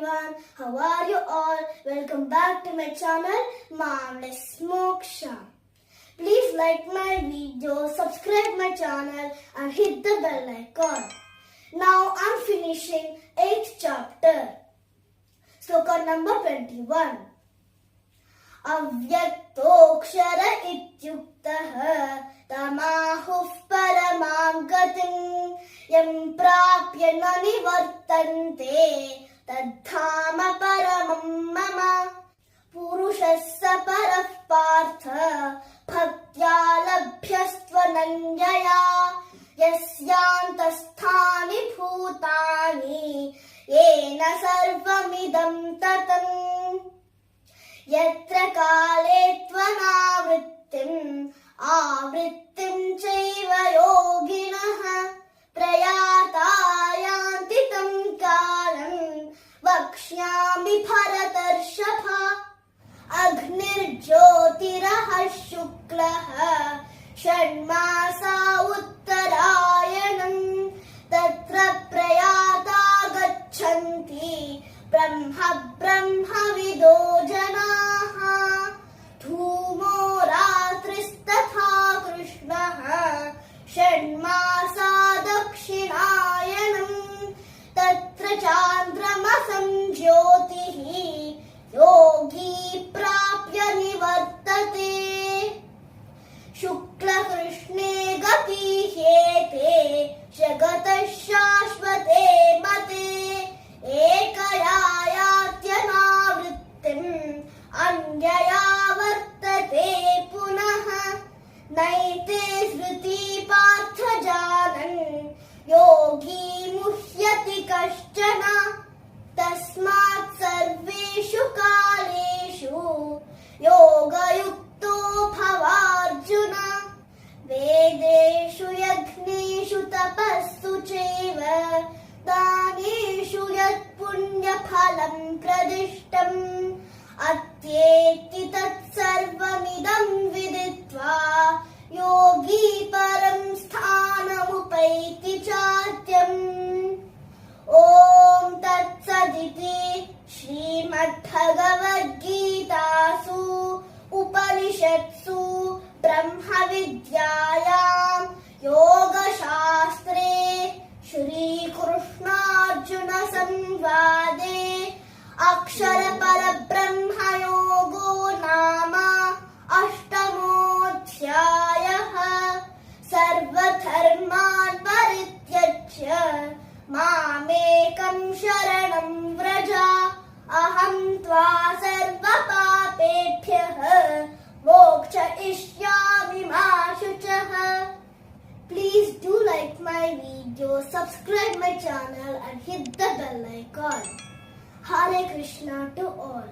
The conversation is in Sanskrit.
everyone, how are you all? Welcome back to my channel Marvelous Moksha. Please like my video, subscribe my channel and hit the bell icon. Now I'm finishing 8th chapter. Sloka number 21. Avyaktoksara ityuktah tamahuh paramam gatim yam prapya na nivartante tadhama paramam mama purushassa parah partha bhaktya labhyastvananyaya yasyantasthani bhutani yena sarvamidam tatam yatra kale tvanavrittim आवृत्तिं चैव योगिनः प्रयाता यान्ति तं कालं वक्ष्यामि भरतर्षभ अग्निर्ज्योतिरः शुक्लः षण्मासा उत्तरायणं तत्र प्रयाता गच्छन्ति ब्रह्मविदो जनाः धूमो रात्रिस्तथा कृष्णः षण्मासा दक्षिणायनं तत्र चान्द्रमसं ज्योतिः योगी प्राप्य निवर्तते शुक्लकृष्णे गतिहेते जगतः शाश्वते मते एकया यात्यनावृत्तिम् अन्यया वर्तते पुनः नैते स्मृति पार्थ जानन् योगी मुह्यति कश्चन तस्मात् सर्वेषु कालेषु योगयुक्तो भवार्जुन वेदेषु यज्ञेषु तपस्सु चैव दानेषु यत्पुण्यफलं प्रदिष्टम् अत्येति तत्सर्वमिदं विदित्वा योगी परं स्थानमुपैति चाद्यम् ॐ तत्सदिति श्रीमद्भगवद्गीतासु उपनिषत्सु ब्रह्मविद्यायां योगशास्त्रे श्रीकृष्णार्जुन संवादे अक्षरपरब्रह्मयोगो नाम अष्टमोऽध्यायः सर्वधर्मान् परित्यज्य मामेकं शरणं व्रज अहं त्वा सर्वपापेभ्यः मोक्षयिष्यामि मा शुचः. Please do like my video, subscribe my channel and hit the bell icon. Hare Krishna to all.